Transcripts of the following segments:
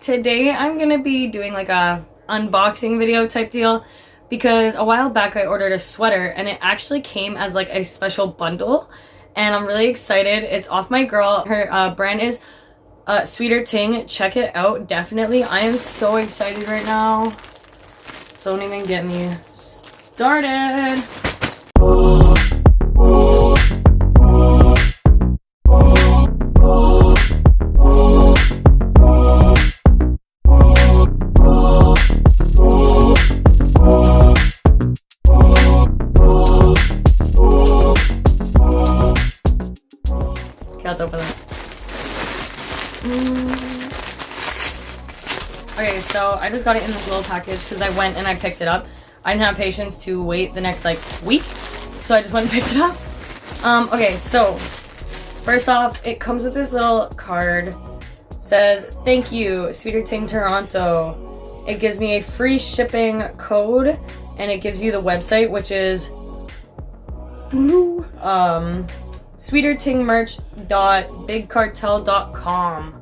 today I'm gonna be doing like a unboxing video type deal because a while back I ordered a sweater and it actually came as like a special bundle and I'm really excited. It's off my girl. Her brand is Sweeterting. Check it out, definitely. I am so excited right now. Don't even get me started. Let's open this. Okay, so I just got it in this little package because I went and I picked it up. I didn't have patience to wait the next like week, so I just went and picked it up. Okay, so first off, it comes with this little card. It says, "Thank you, Sweeterting Toronto." It gives me a free shipping code, and it gives you the website, which is sweetertingmerch.bigcartel.com.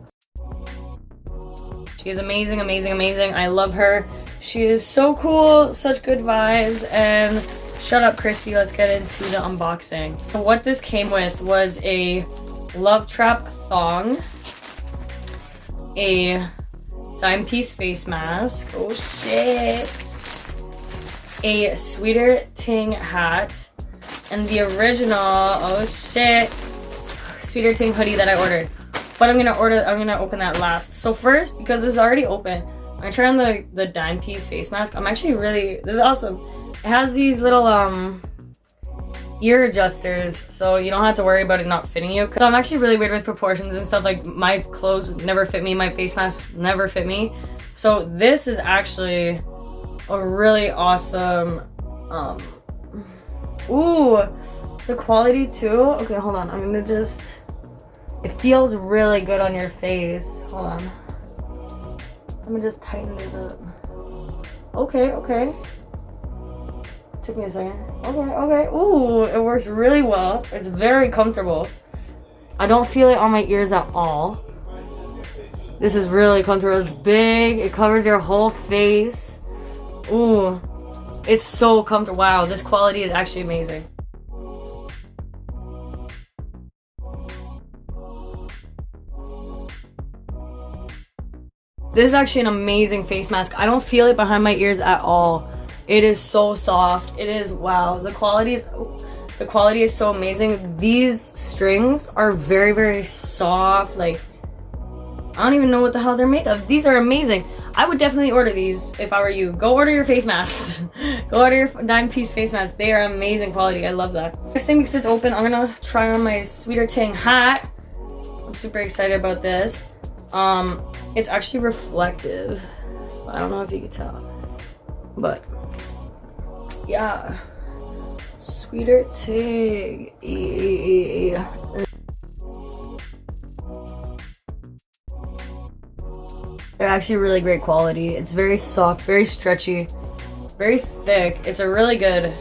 She is amazing, amazing, amazing. I love her. She is so cool, such good vibes, and shut up, Christy. Let's get into the unboxing. What this came with was a Love Trap thong, a dime piece face mask, oh shit, a Sweeterting hat, and the original, oh shit, Sweeterting hoodie that I ordered. But I'm gonna open that last. So first, because this is already open, I'm gonna try on the dime piece face mask. I'm actually really, this is awesome. It has these little ear adjusters, so you don't have to worry about it not fitting you. So I'm actually really weird with proportions and stuff. Like my clothes never fit me, my face masks never fit me. So this is actually a really awesome, ooh, the quality too. Okay, hold on. I'm gonna just, it feels really good on your face. Hold on. I'm gonna just tighten this up. Okay, okay. Took me a second. Okay, okay. Ooh, it works really well. It's very comfortable. I don't feel it on my ears at all. This is really comfortable. It's big. It covers your whole face. Ooh. It's so comfortable. Wow, this quality is actually amazing. This is actually an amazing face mask. I don't feel it behind my ears at all. It is so soft. It is, wow. The quality is so amazing. These strings are very, very soft. Like, I don't even know what the hell they're made of. These are amazing. I would definitely order these if I were you. Go order your face masks. Go order your dime piece face masks. They are amazing quality. I love that. Next thing, because it's open, I'm gonna try on my Sweeterting hat. I'm super excited about this. It's actually reflective, so I don't know if you can tell, but yeah, Sweeterting. They're actually really great quality. It's very soft, very stretchy, very thick. It's a really good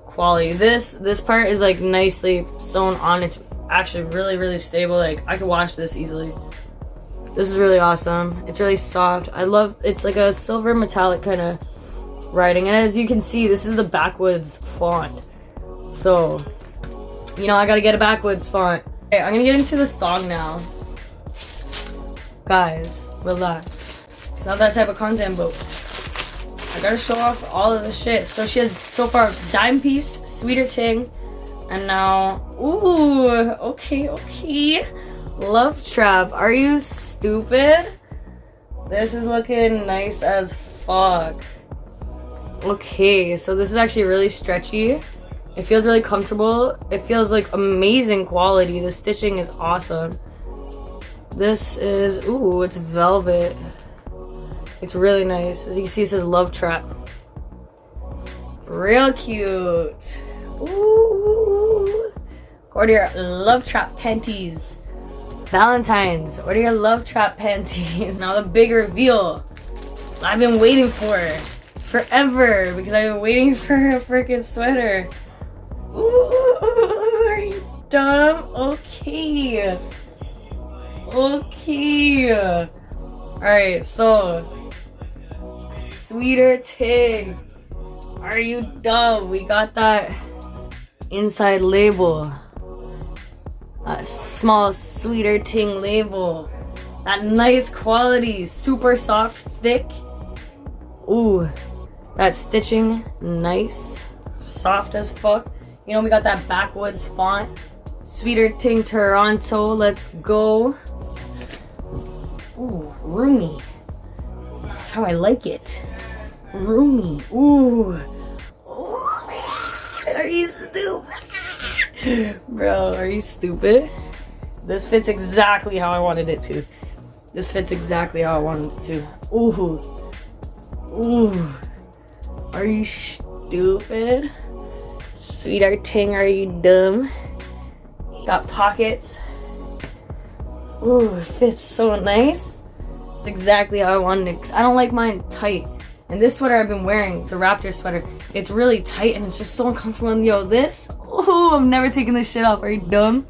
quality. This part is like nicely sewn on. It's actually really stable. Like, I could wash this easily. This is really awesome. It's really soft. I love, it's like a silver metallic kind of writing, and as you can see, this is the backwoods font, so you know I gotta get a backwoods font. Okay, I'm gonna get into the thong now. Guys, relax. It's not that type of content, but I gotta show off all of the shit. So she has so far dime piece, Sweeterting, and now, ooh, okay, Love Trap. Are you stupid? This is looking nice as fuck. Okay, so this is actually really stretchy. It feels really comfortable. It feels like amazing quality. The stitching is awesome. This is, ooh, it's velvet. It's really nice. As you can see, it says Love Trap. Real cute. Ooh. Order your Love Trap panties. Valentine's, order your Love Trap panties. Now the big reveal. I've been waiting for it forever because I've been waiting for a freaking sweater. Ooh, are you dumb? Okay. Okay. Alright, so Sweeterting. Are you dumb? We got that inside label. That small Sweeterting label. That nice quality, super soft, thick. Ooh, that stitching, nice, soft as fuck. You know, we got that backwoods font. Sweeterting Toronto, let's go. Ooh, roomy. That's how I like it. Roomy. Ooh. Ooh. Are you stupid? Bro, are you stupid? This fits exactly how I wanted it to. This fits exactly how I wanted it to. Ooh. Ooh. Are you stupid? Sweeterting, are you dumb? Got pockets. Ooh, it fits so nice. It's exactly how I wanted it. 'Cause I don't like mine tight. And this sweater I've been wearing, the Raptor sweater, it's really tight and it's just so uncomfortable. And yo, this, ooh, I'm never taking this shit off. Are you dumb?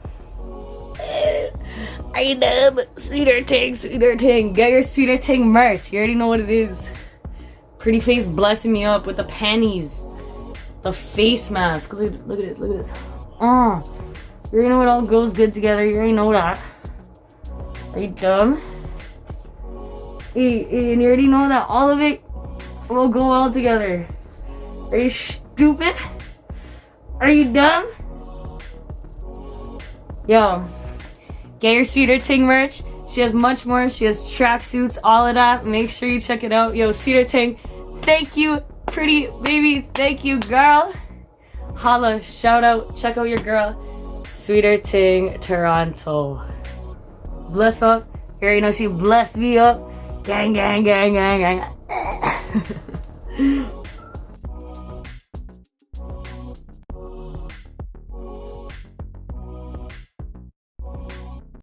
Are you dumb? Sweeterting, Sweeterting. Get your Sweeterting merch. You already know what it is. Pretty face blessing me up with the panties. The face mask. Look at this, look at this. You already know it all goes good together. You already know that. Are you dumb? And you already know that all of it will go well together. Are you stupid? Are you dumb? Yo, get your Sweeterting merch. She has much more. She has tracksuits, all of that. Make sure you check it out. Yo, Sweeterting, thank you, pretty baby. Thank you, girl. Holla, shout out, check out your girl, Sweeterting Toronto. Bless up. You already know she blessed me up. Gang, gang, gang, gang, gang.